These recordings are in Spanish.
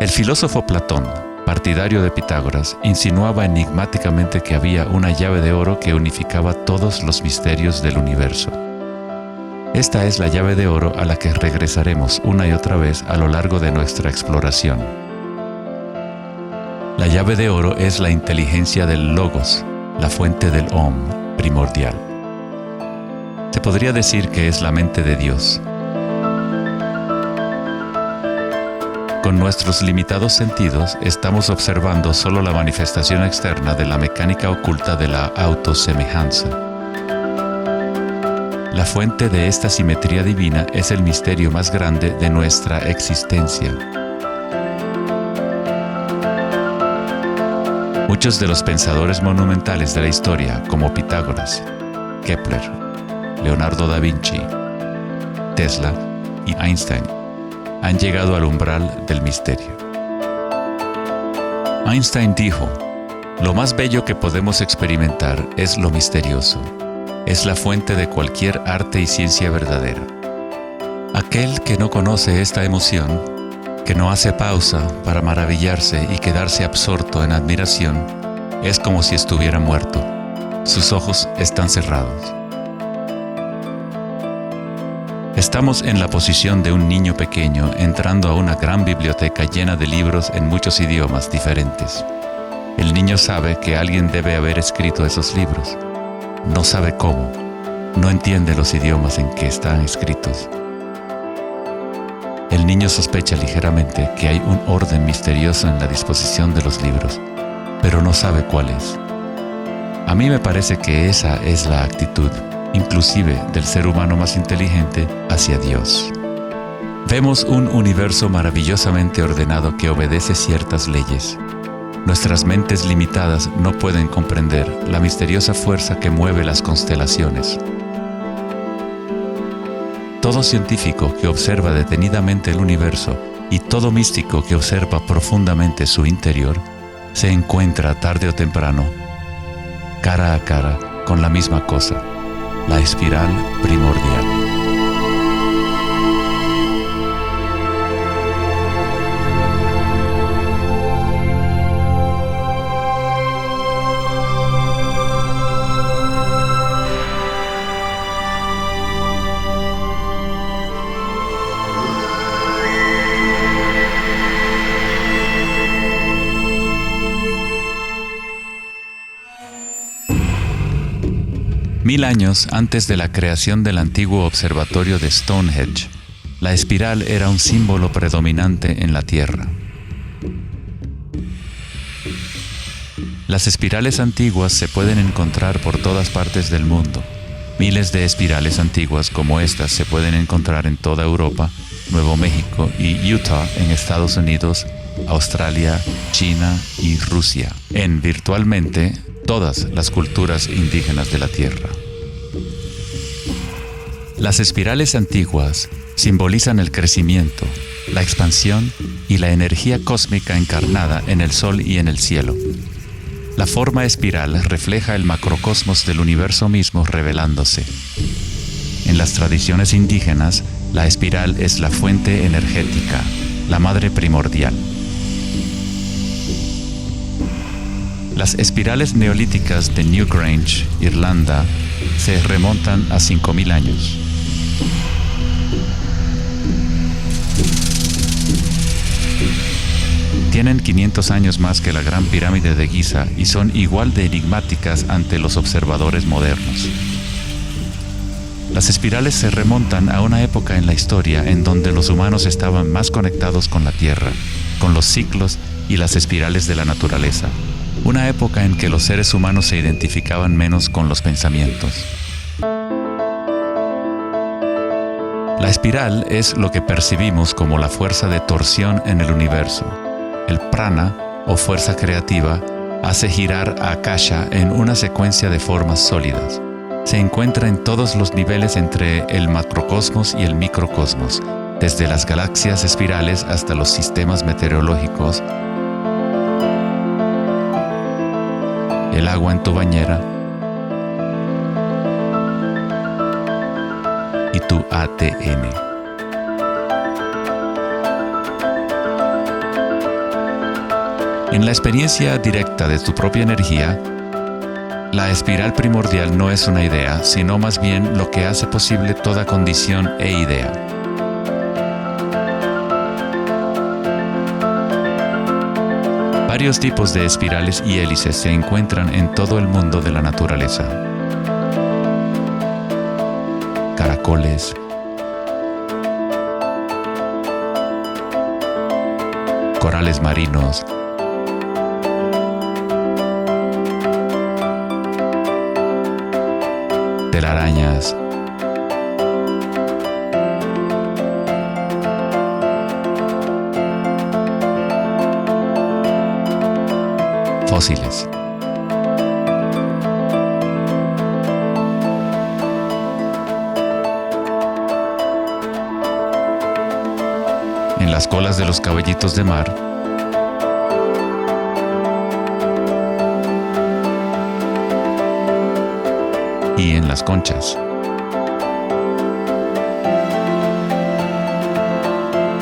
El filósofo Platón, partidario de Pitágoras, insinuaba enigmáticamente que había una llave de oro que unificaba todos los misterios del universo. Esta es la llave de oro a la que regresaremos una y otra vez a lo largo de nuestra exploración. La llave de oro es la inteligencia del Logos, la fuente del Om primordial. Se podría decir que es la mente de Dios. Con nuestros limitados sentidos, estamos observando solo la manifestación externa de la mecánica oculta de la autosemejanza. La fuente de esta simetría divina es el misterio más grande de nuestra existencia. Muchos de los pensadores monumentales de la historia, como Pitágoras, Kepler, Leonardo da Vinci, Tesla y Einstein, han llegado al umbral del misterio. Einstein dijo: "Lo más bello que podemos experimentar es lo misterioso. Es la fuente de cualquier arte y ciencia verdadera". Aquel que no conoce esta emoción, que no hace pausa para maravillarse y quedarse absorto en admiración, es como si estuviera muerto. Sus ojos están cerrados. Estamos en la posición de un niño pequeño entrando a una gran biblioteca llena de libros en muchos idiomas diferentes. El niño sabe que alguien debe haber escrito esos libros. No sabe cómo. No entiende los idiomas en que están escritos. El niño sospecha ligeramente que hay un orden misterioso en la disposición de los libros, pero no sabe cuál es. A mí me parece que esa es la actitud, inclusive del ser humano más inteligente, hacia Dios. Vemos un universo maravillosamente ordenado que obedece ciertas leyes. Nuestras mentes limitadas no pueden comprender la misteriosa fuerza que mueve las constelaciones. Todo científico que observa detenidamente el universo y todo místico que observa profundamente su interior se encuentra tarde o temprano, cara a cara, con la misma cosa: la espiral primordial. Mil años antes de la creación del antiguo observatorio de Stonehenge, la espiral era un símbolo predominante en la Tierra. Las espirales antiguas se pueden encontrar por todas partes del mundo. Miles de espirales antiguas como estas se pueden encontrar en toda Europa, Nuevo México y Utah en Estados Unidos, Australia, China y Rusia, en virtualmente todas las culturas indígenas de la Tierra. Las espirales antiguas simbolizan el crecimiento, la expansión y la energía cósmica encarnada en el Sol y en el cielo. La forma espiral refleja el macrocosmos del universo mismo revelándose. En las tradiciones indígenas, la espiral es la fuente energética, la madre primordial. Las espirales neolíticas de Newgrange, Irlanda, se remontan a 5000 años. Tienen 500 años más que la Gran Pirámide de Giza y son igual de enigmáticas ante los observadores modernos. Las espirales se remontan a una época en la historia en donde los humanos estaban más conectados con la Tierra, con los ciclos y las espirales de la naturaleza. Una época en que los seres humanos se identificaban menos con los pensamientos. La espiral es lo que percibimos como la fuerza de torsión en el universo. El prana, o fuerza creativa, hace girar a Akasha en una secuencia de formas sólidas. Se encuentra en todos los niveles entre el macrocosmos y el microcosmos, desde las galaxias espirales hasta los sistemas meteorológicos, el agua en tu bañera y tu ADN. En la experiencia directa de tu propia energía, la espiral primordial no es una idea, sino más bien lo que hace posible toda condición e idea. Varios tipos de espirales y hélices se encuentran en todo el mundo de la naturaleza. Caracoles, corales marinos, telarañas, fósiles. En las colas de los caballitos de mar, y en las conchas.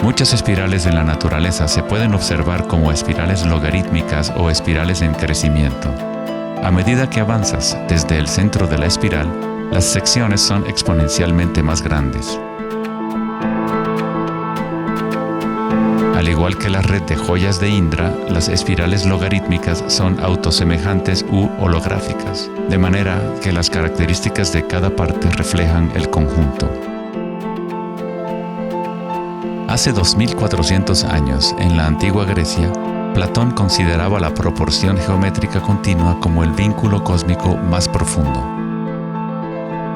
Muchas espirales en la naturaleza se pueden observar como espirales logarítmicas o espirales en crecimiento. A medida que avanzas desde el centro de la espiral, las secciones son exponencialmente más grandes. Al igual que la red de joyas de Indra, las espirales logarítmicas son autosemejantes u holográficas, de manera que las características de cada parte reflejan el conjunto. Hace 2400 años, en la antigua Grecia, Platón consideraba la proporción geométrica continua como el vínculo cósmico más profundo.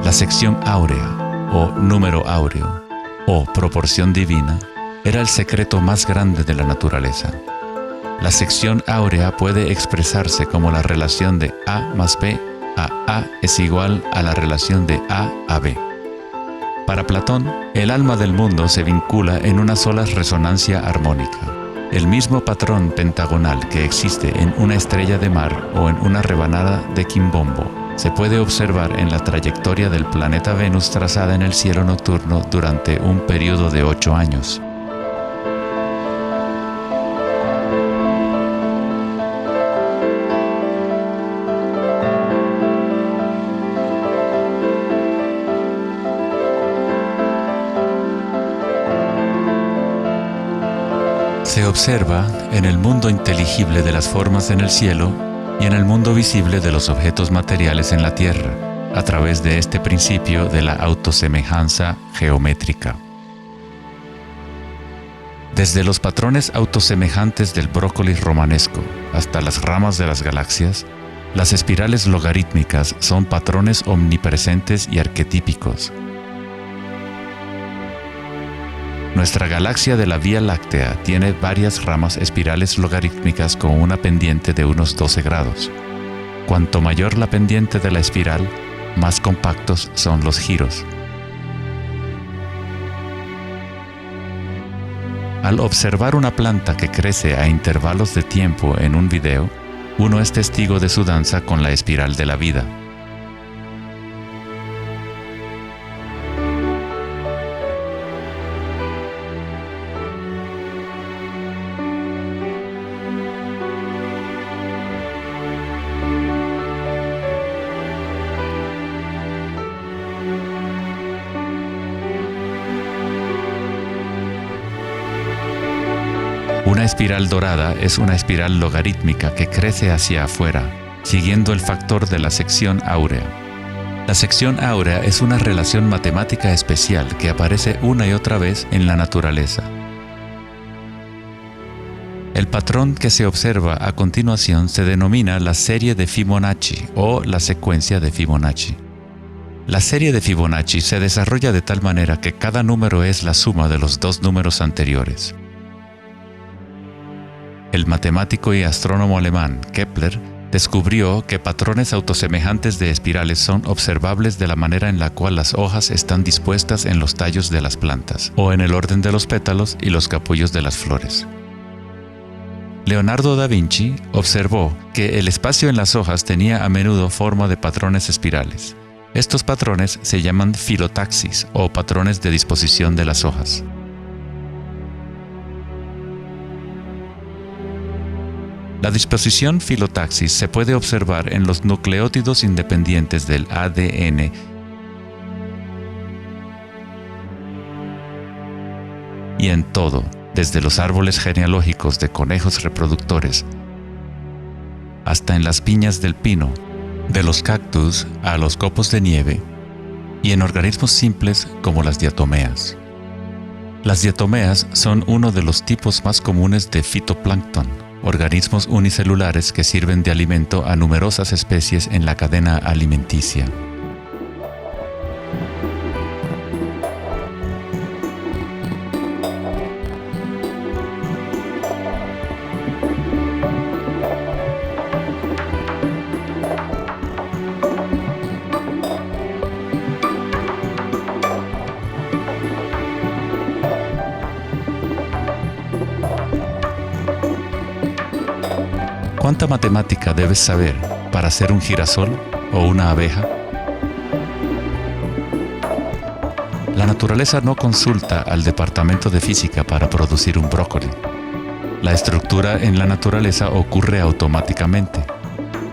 La sección áurea, o número áureo, o proporción divina, era el secreto más grande de la naturaleza. La sección áurea puede expresarse como la relación de A más B a es igual a la relación de A B. Para Platón, el alma del mundo se vincula en una sola resonancia armónica. El mismo patrón pentagonal que existe en una estrella de mar o en una rebanada de quimbombo se puede observar en la trayectoria del planeta Venus trazada en el cielo nocturno durante un periodo de 8 años. Se observa en el mundo inteligible de las formas en el cielo y en el mundo visible de los objetos materiales en la Tierra, a través de este principio de la autosemejanza geométrica. Desde los patrones autosemejantes del brócoli romanesco hasta las ramas de las galaxias, las espirales logarítmicas son patrones omnipresentes y arquetípicos. Nuestra galaxia de la Vía Láctea tiene varias ramas espirales logarítmicas con una pendiente de unos 12 grados. Cuanto mayor la pendiente de la espiral, más compactos son los giros. Al observar una planta que crece a intervalos de tiempo en un video, uno es testigo de su danza con la espiral de la vida. Una espiral dorada es una espiral logarítmica que crece hacia afuera, siguiendo el factor de la sección áurea. La sección áurea es una relación matemática especial que aparece una y otra vez en la naturaleza. El patrón que se observa a continuación se denomina la serie de Fibonacci o la secuencia de Fibonacci. La serie de Fibonacci se desarrolla de tal manera que cada número es la suma de los dos números anteriores. El matemático y astrónomo alemán Kepler descubrió que patrones autosemejantes de espirales son observables de la manera en la cual las hojas están dispuestas en los tallos de las plantas, o en el orden de los pétalos y los capullos de las flores. Leonardo da Vinci observó que el espacio en las hojas tenía a menudo forma de patrones espirales. Estos patrones se llaman filotaxis o patrones de disposición de las hojas. La disposición filotaxis se puede observar en los nucleótidos independientes del ADN y en todo, desde los árboles genealógicos de conejos reproductores hasta en las piñas del pino, de los cactus a los copos de nieve, y en organismos simples como las diatomeas. Las diatomeas son uno de los tipos más comunes de fitoplancton, organismos unicelulares que sirven de alimento a numerosas especies en la cadena alimenticia. ¿Cuánta matemática debes saber para ser un girasol o una abeja? La naturaleza no consulta al departamento de física para producir un brócoli. La estructura en la naturaleza ocurre automáticamente.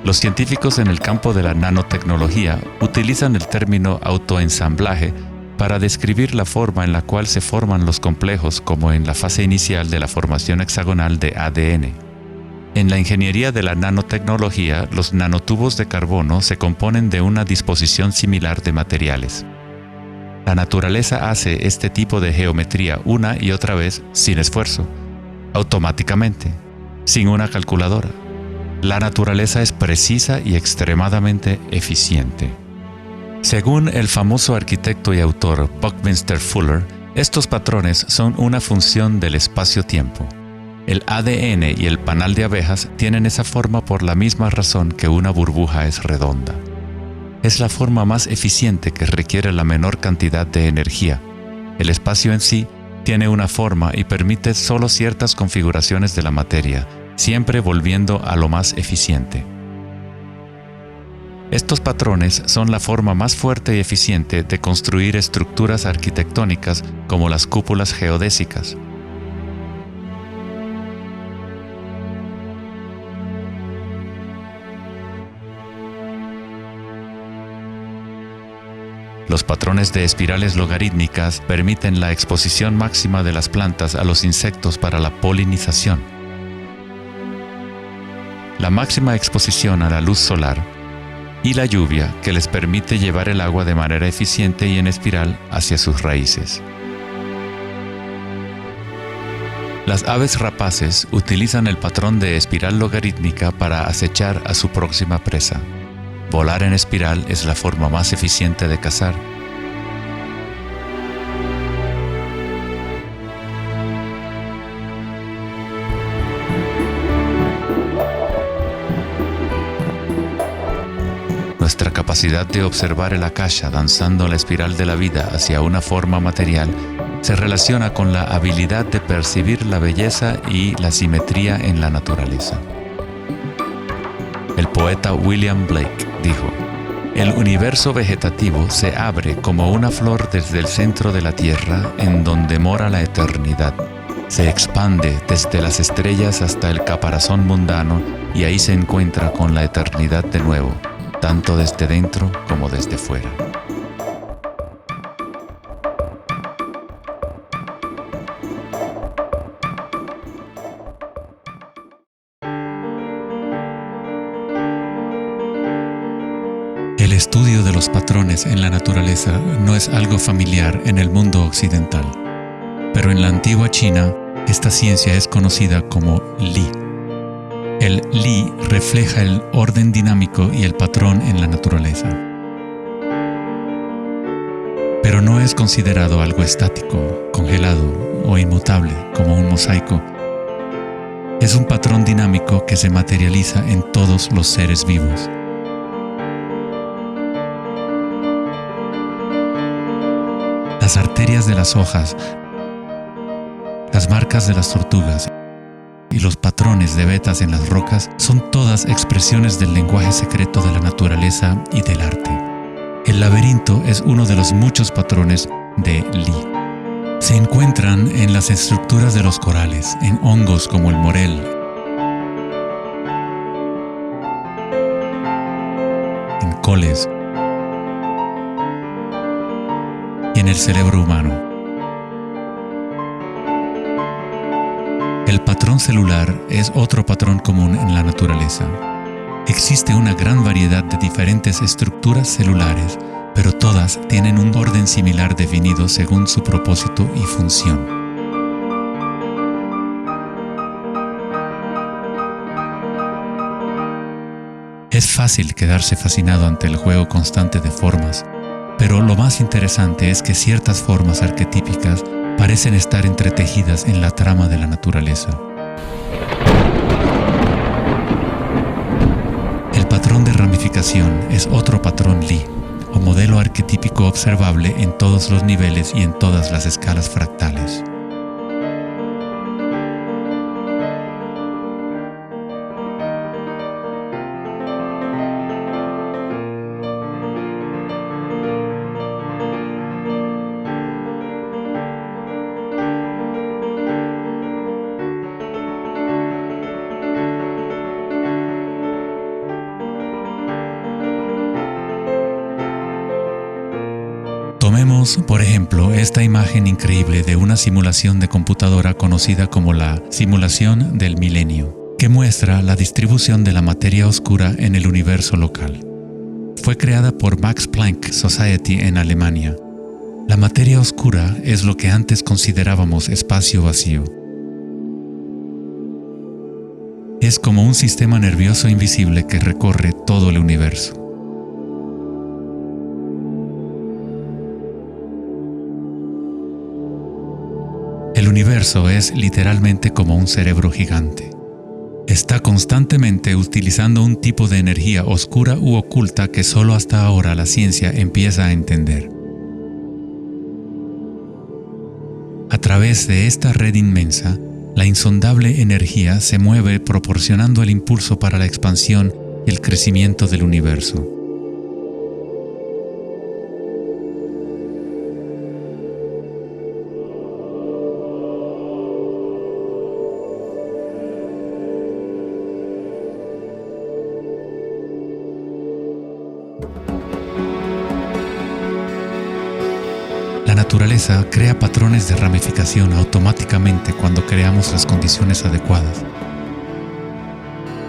Los científicos en el campo de la nanotecnología utilizan el término autoensamblaje para describir la forma en la cual se forman los complejos, como en la fase inicial de la formación hexagonal de ADN. En la ingeniería de la nanotecnología, los nanotubos de carbono se componen de una disposición similar de materiales. La naturaleza hace este tipo de geometría una y otra vez sin esfuerzo, automáticamente, sin una calculadora. La naturaleza es precisa y extremadamente eficiente. Según el famoso arquitecto y autor Buckminster Fuller, estos patrones son una función del espacio-tiempo. El ADN y el panal de abejas tienen esa forma por la misma razón que una burbuja es redonda. Es la forma más eficiente que requiere la menor cantidad de energía. El espacio en sí tiene una forma y permite solo ciertas configuraciones de la materia, siempre volviendo a lo más eficiente. Estos patrones son la forma más fuerte y eficiente de construir estructuras arquitectónicas como las cúpulas geodésicas. Los patrones de espirales logarítmicas permiten la exposición máxima de las plantas a los insectos para la polinización. La máxima exposición a la luz solar y la lluvia que les permite llevar el agua de manera eficiente y en espiral hacia sus raíces. Las aves rapaces utilizan el patrón de espiral logarítmica para acechar a su próxima presa. Volar en espiral es la forma más eficiente de cazar. Nuestra capacidad de observar el akasha danzando la espiral de la vida hacia una forma material se relaciona con la habilidad de percibir la belleza y la simetría en la naturaleza. El poeta William Blake dijo: "El universo vegetativo se abre como una flor desde el centro de la tierra en donde mora la eternidad. Se expande desde las estrellas hasta el caparazón mundano y ahí se encuentra con la eternidad de nuevo, tanto desde dentro como desde fuera". El estudio de los patrones en la naturaleza no es algo familiar en el mundo occidental, pero en la antigua China, esta ciencia es conocida como Li. El Li refleja el orden dinámico y el patrón en la naturaleza. Pero no es considerado algo estático, congelado o inmutable como un mosaico. Es un patrón dinámico que se materializa en todos los seres vivos. Las arterias de las hojas, las marcas de las tortugas y los patrones de vetas en las rocas son todas expresiones del lenguaje secreto de la naturaleza y del arte. El laberinto es uno de los muchos patrones de Li. Se encuentran en las estructuras de los corales, en hongos como el morel, alcoholes y en el cerebro humano. El patrón celular es otro patrón común en la naturaleza. Existe una gran variedad de diferentes estructuras celulares, pero todas tienen un orden similar definido según su propósito y función. Es fácil quedarse fascinado ante el juego constante de formas, pero lo más interesante es que ciertas formas arquetípicas parecen estar entretejidas en la trama de la naturaleza. El patrón de ramificación es otro patrón Lie, o modelo arquetípico observable en todos los niveles y en todas las escalas fractales. Tomemos, por ejemplo, esta imagen increíble de una simulación de computadora conocida como la simulación del milenio, que muestra la distribución de la materia oscura en el universo local. Fue creada por Max Planck Society en Alemania. La materia oscura es lo que antes considerábamos espacio vacío. Es como un sistema nervioso invisible que recorre todo el universo. El universo es literalmente como un cerebro gigante. Está constantemente utilizando un tipo de energía oscura u oculta que solo hasta ahora la ciencia empieza a entender. A través de esta red inmensa, la insondable energía se mueve proporcionando el impulso para la expansión y el crecimiento del universo. La naturaleza crea patrones de ramificación automáticamente cuando creamos las condiciones adecuadas.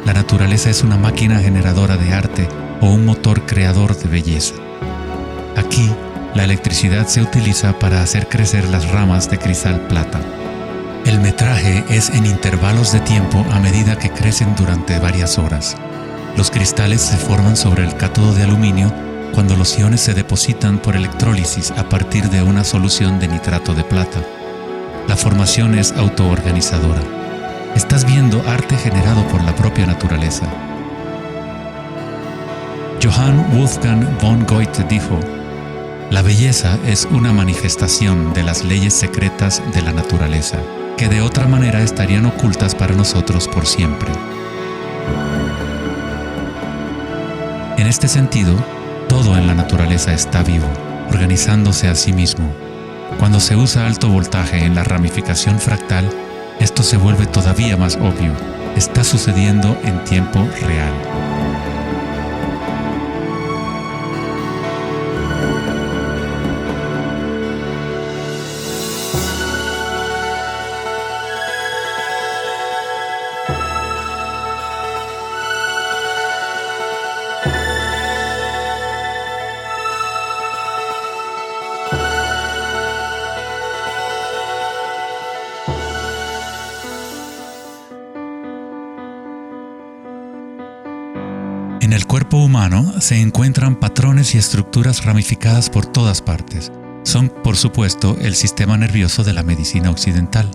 La naturaleza es una máquina generadora de arte o un motor creador de belleza. Aquí, la electricidad se utiliza para hacer crecer las ramas de cristal plata. El metraje es en intervalos de tiempo a medida que crecen durante varias horas. Los cristales se forman sobre el cátodo de aluminio cuando los iones se depositan por electrólisis a partir de una solución de nitrato de plata. La formación es autoorganizadora. Estás viendo arte generado por la propia naturaleza. Johann Wolfgang von Goethe dijo: "La belleza es una manifestación de las leyes secretas de la naturaleza, que de otra manera estarían ocultas para nosotros por siempre". En este sentido, todo en la naturaleza está vivo, organizándose a sí mismo. Cuando se usa alto voltaje en la ramificación fractal, esto se vuelve todavía más obvio. Está sucediendo en tiempo real. En el cuerpo humano se encuentran patrones y estructuras ramificadas por todas partes. Son, por supuesto, el sistema nervioso de la medicina occidental.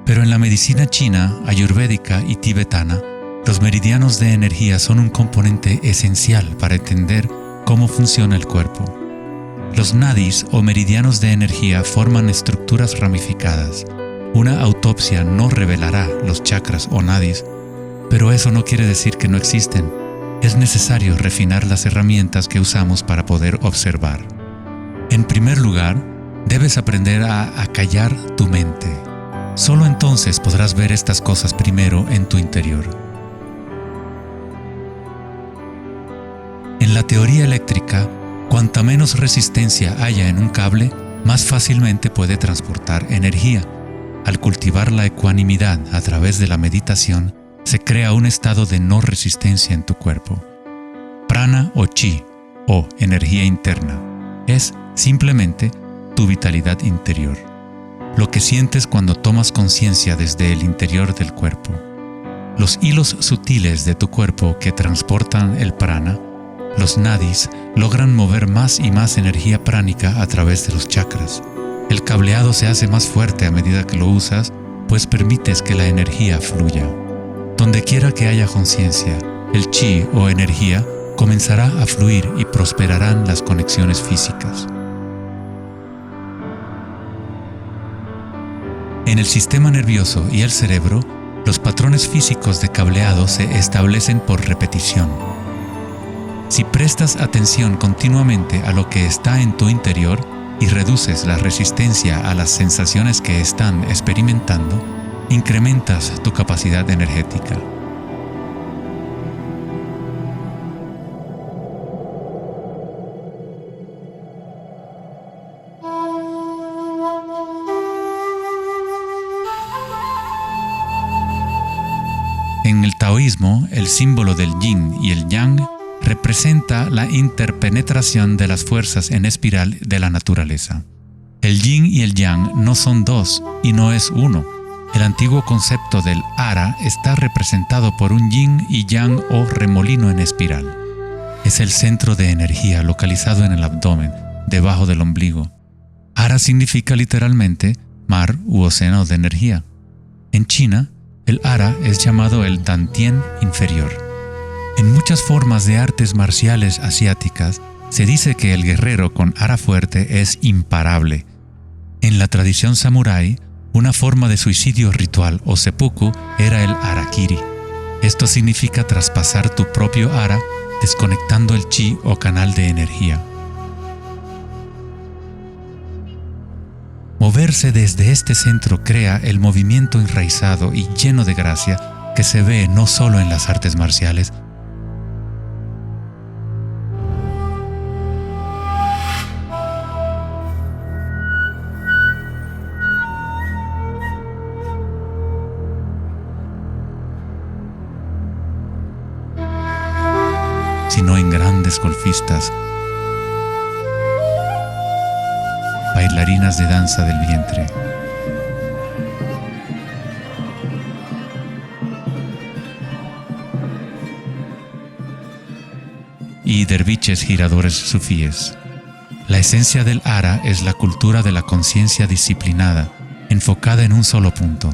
Pero en la medicina china, ayurvédica y tibetana, los meridianos de energía son un componente esencial para entender cómo funciona el cuerpo. Los nadis o meridianos de energía forman estructuras ramificadas. Una autopsia no revelará los chakras o nadis, pero eso no quiere decir que no existen. Es necesario refinar las herramientas que usamos para poder observar. En primer lugar, debes aprender a acallar tu mente. Solo entonces podrás ver estas cosas primero en tu interior. En En la teoría eléctrica, cuanta menos resistencia haya en un cable, más fácilmente puede transportar energía. Al cultivar la ecuanimidad a través de la meditación, se crea un estado de no resistencia en tu cuerpo. Prana o chi, o energía interna, es simplemente tu vitalidad interior. Lo que sientes cuando tomas conciencia desde el interior del cuerpo. Los hilos sutiles de tu cuerpo que transportan el prana, los nadis, logran mover más y más energía pránica a través de los chakras. El cableado se hace más fuerte a medida que lo usas, pues permites que la energía fluya. Donde quiera que haya conciencia, el chi o energía comenzará a fluir y prosperarán las conexiones físicas. En el sistema nervioso y el cerebro, los patrones físicos de cableado se establecen por repetición. Si prestas atención continuamente a lo que está en tu interior y reduces la resistencia a las sensaciones que están experimentando, incrementas tu capacidad energética. En el taoísmo, el símbolo del yin y el yang representa la interpenetración de las fuerzas en espiral de la naturaleza. El yin y el yang no son dos y no es uno. El antiguo concepto del ara está representado por un yin y yang o remolino en espiral. Es el centro de energía localizado en el abdomen, debajo del ombligo. Ara significa literalmente mar u océano de energía. En China, el ara es llamado el Dantien inferior. En muchas formas de artes marciales asiáticas, se dice que el guerrero con ara fuerte es imparable. En la tradición samurái, una forma de suicidio ritual o seppuku era el harakiri. Esto significa traspasar tu propio ara, desconectando el chi o canal de energía. Moverse desde este centro crea el movimiento enraizado y lleno de gracia que se ve no solo en las artes marciales, sino en grandes golfistas, bailarinas de danza del vientre, y derviches giradores sufíes. La esencia del ara es la cultura de la conciencia disciplinada, enfocada en un solo punto,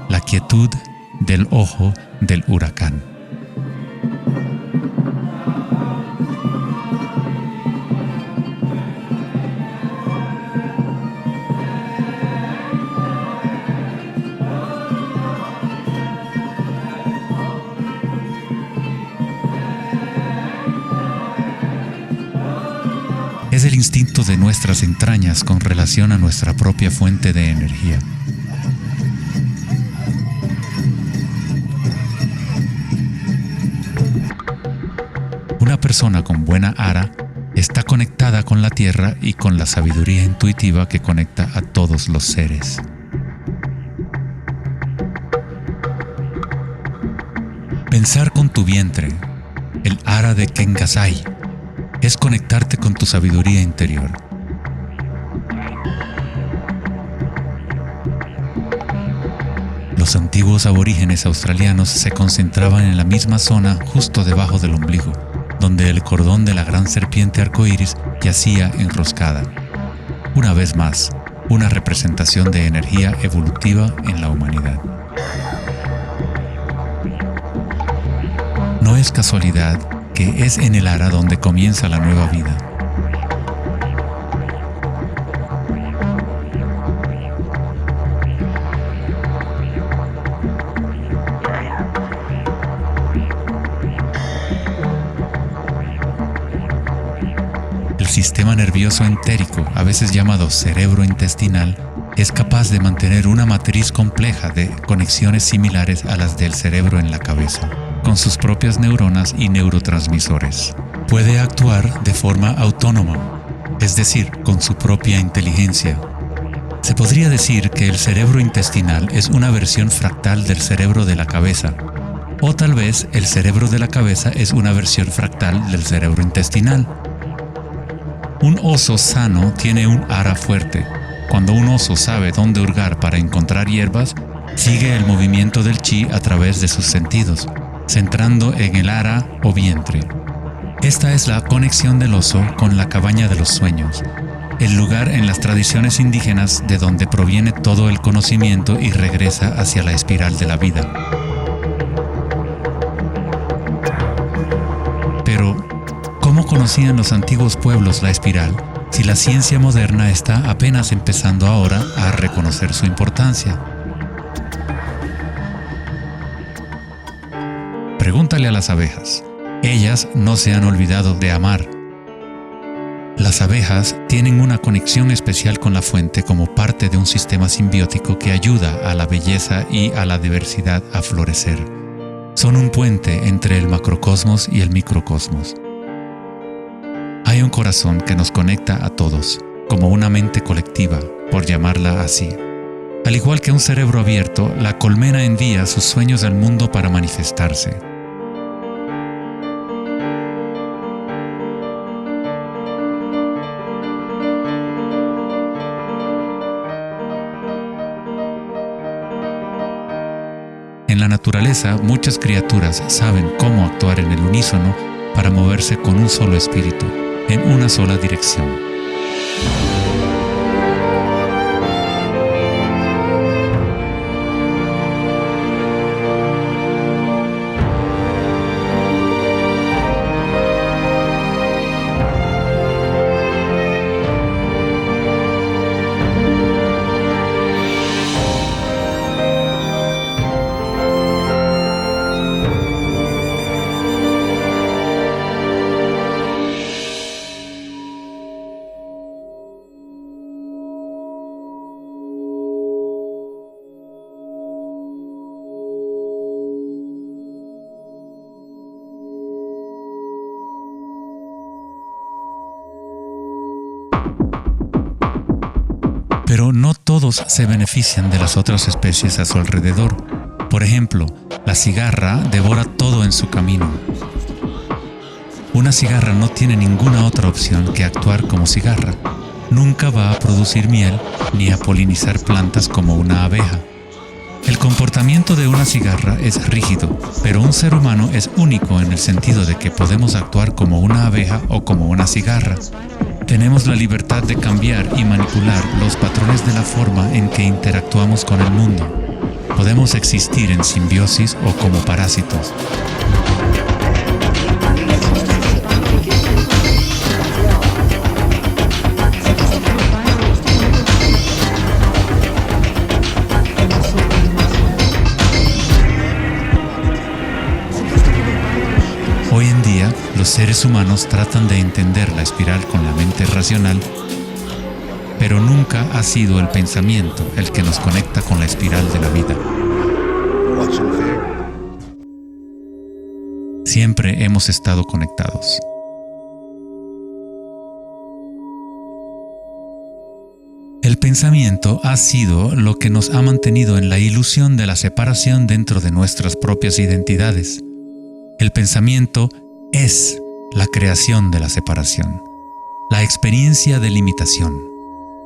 la quietud del ojo del huracán. Es el instinto de nuestras entrañas con relación a nuestra propia fuente de energía. Una persona con buena ara está conectada con la tierra y con la sabiduría intuitiva que conecta a todos los seres. Pensar con tu vientre, el ara de Kengasai, es conectarte con tu sabiduría interior. Los antiguos aborígenes australianos se concentraban en la misma zona justo debajo del ombligo, donde el cordón de la gran serpiente arcoíris yacía enroscada. Una vez más, una representación de energía evolutiva en la humanidad. No es casualidad que es en el ara donde comienza la nueva vida. El sistema nervioso entérico, a veces llamado cerebro intestinal, es capaz de mantener una matriz compleja de conexiones similares a las del cerebro en la cabeza, con sus propias neuronas y neurotransmisores. Puede actuar de forma autónoma, es decir, con su propia inteligencia. Se podría decir que el cerebro intestinal es una versión fractal del cerebro de la cabeza, o tal vez el cerebro de la cabeza es una versión fractal del cerebro intestinal. Un oso sano tiene un ara fuerte. Cuando un oso sabe dónde hurgar para encontrar hierbas, sigue el movimiento del chi a través de sus sentidos, centrando en el ara o vientre. Esta es la conexión del oso con la cabaña de los sueños, el lugar en las tradiciones indígenas de donde proviene todo el conocimiento y regresa hacia la espiral de la vida. Pero, ¿cómo conocían los antiguos pueblos la espiral si la ciencia moderna está apenas empezando ahora a reconocer su importancia? Pregúntale a las abejas. Ellas no se han olvidado de amar. Las abejas tienen una conexión especial con la fuente como parte de un sistema simbiótico que ayuda a la belleza y a la diversidad a florecer. Son un puente entre el macrocosmos y el microcosmos. Hay un corazón que nos conecta a todos, como una mente colectiva, por llamarla así. Al igual que un cerebro abierto, la colmena envía sus sueños al mundo para manifestarse. En la naturaleza, muchas criaturas saben cómo actuar en el unísono para moverse con un solo espíritu, en una sola dirección. Pero no todos se benefician de las otras especies a su alrededor. Por ejemplo, la cigarra devora todo en su camino. Una cigarra no tiene ninguna otra opción que actuar como cigarra. Nunca va a producir miel ni a polinizar plantas como una abeja. El comportamiento de una cigarra es rígido, pero un ser humano es único en el sentido de que podemos actuar como una abeja o como una cigarra. Tenemos la libertad de cambiar y manipular los patrones de la forma en que interactuamos con el mundo. Podemos existir en simbiosis o como parásitos. Hoy en día, los seres humanos tratan de entender la espiral con la mente racional, pero nunca ha sido el pensamiento el que nos conecta con la espiral de la vida. Siempre hemos estado conectados. El pensamiento ha sido lo que nos ha mantenido en la ilusión de la separación dentro de nuestras propias identidades. El pensamiento es la creación de la separación, la experiencia de limitación.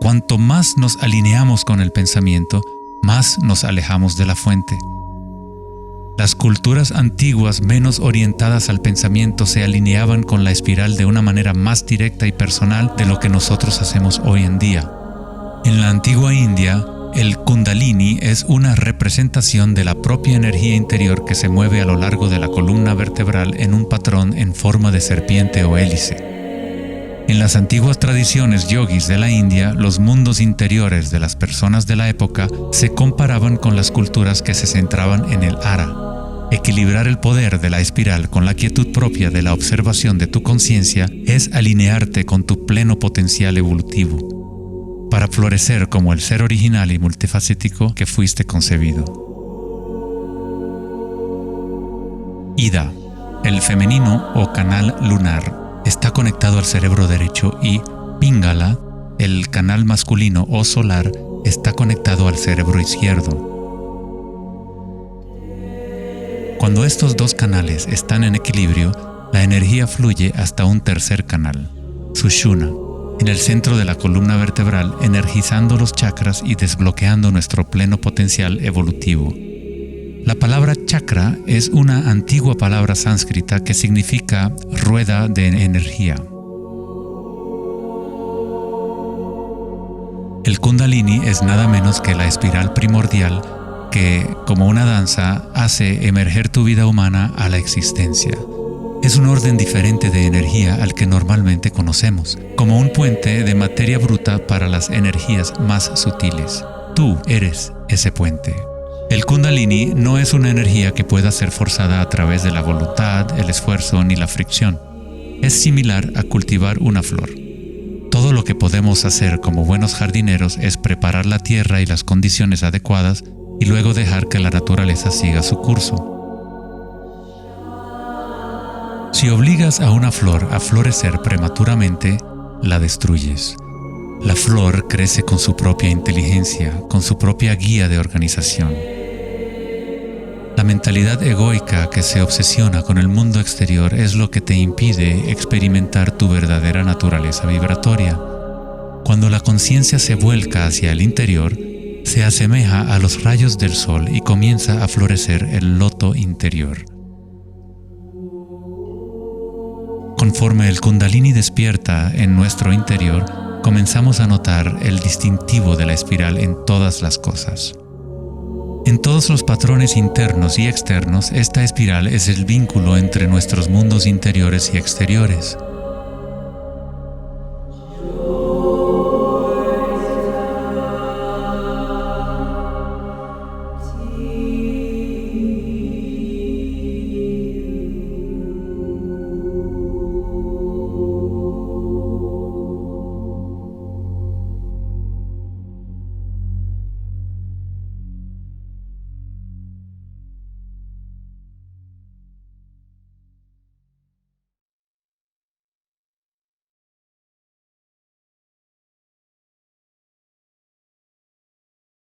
Cuanto más nos alineamos con el pensamiento, más nos alejamos de la fuente. Las culturas antiguas menos orientadas al pensamiento se alineaban con la espiral de una manera más directa y personal de lo que nosotros hacemos hoy en día. En la antigua India, el Kundalini es una representación de la propia energía interior que se mueve a lo largo de la columna vertebral en un patrón en forma de serpiente o hélice. En las antiguas tradiciones yogis de la India, los mundos interiores de las personas de la época se comparaban con las culturas que se centraban en el ara. Equilibrar el poder de la espiral con la quietud propia de la observación de tu conciencia es alinearte con tu pleno potencial evolutivo, para florecer como el ser original y multifacético que fuiste concebido. Ida, el femenino o canal lunar, está conectado al cerebro derecho y Pingala, el canal masculino o solar, está conectado al cerebro izquierdo. Cuando estos dos canales están en equilibrio, la energía fluye hasta un tercer canal, Sushumna, en el centro de la columna vertebral, energizando los chakras y desbloqueando nuestro pleno potencial evolutivo. La palabra chakra es una antigua palabra sánscrita que significa rueda de energía. El Kundalini es nada menos que la espiral primordial que, como una danza, hace emerger tu vida humana a la existencia. Es un orden diferente de energía al que normalmente conocemos, como un puente de materia bruta para las energías más sutiles. Tú eres ese puente. El Kundalini no es una energía que pueda ser forzada a través de la voluntad, el esfuerzo ni la fricción. Es similar a cultivar una flor. Todo lo que podemos hacer como buenos jardineros es preparar la tierra y las condiciones adecuadas y luego dejar que la naturaleza siga su curso. Si obligas a una flor a florecer prematuramente, la destruyes. La flor crece con su propia inteligencia, con su propia guía de organización. La mentalidad egoica que se obsesiona con el mundo exterior es lo que te impide experimentar tu verdadera naturaleza vibratoria. Cuando la conciencia se vuelca hacia el interior, se asemeja a los rayos del sol y comienza a florecer el loto interior. Conforme el Kundalini despierta en nuestro interior, comenzamos a notar el distintivo de la espiral en todas las cosas. En todos los patrones internos y externos, esta espiral es el vínculo entre nuestros mundos interiores y exteriores.